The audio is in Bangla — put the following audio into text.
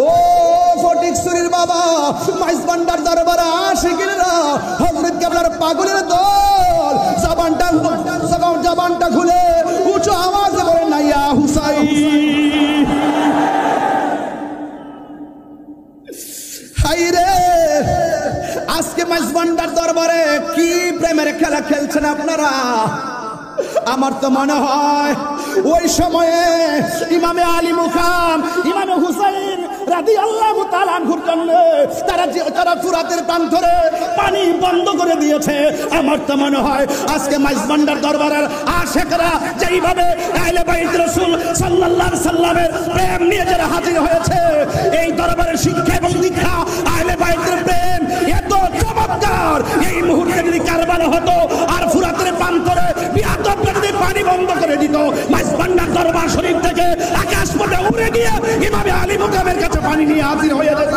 ও ফটিকছড়ির বাবা মাইজবান্ডার দরবারে আশিকিরা হযরত কেবলার পাগলের দল জবানটা খুলে উঁচু আওয়াজে বলেন না ইয়া হুসাইন। হায়রে আজকে মাইজবান্ডার দরবারে কি প্রেমের খেলা খেলছেন আপনারা। আমার তো মনে হয় ওই সময়ে ইমামে আলী মুকাম ইমামে হুসাইন রাদিয়াল্লাহু তাআলা আনহুর জন্য তারা ফুরাতের প্রান্তরে পানি বন্ধ করে দিয়েছে। আমার তো মনে হয় আজকে মাইজবান্ডার দরবারের আশিকরা যেইভাবে আহলে বাইত রাসূল সাল্লাল্লাহু আলাইহি সাল্লামের প্রেম নিয়ে যারা হাজির হয়েছে, এই দরবারের শিক্ষা এবং দীক্ষা আহলে বাইতের প্রেম এত চমৎকার, এই মুহূর্তে যদি কারবালা হতো আর ফুরাতের প্রান্তরে যদি পানি বন্ধ করে দিত, মাইজবান্ডার দরবার শরীফ থেকে আকাশ পথে উড়ে গিয়ে ইমামে আলী মুকামের কাছে পানি নিয়ে হাজির হয়ে যেত।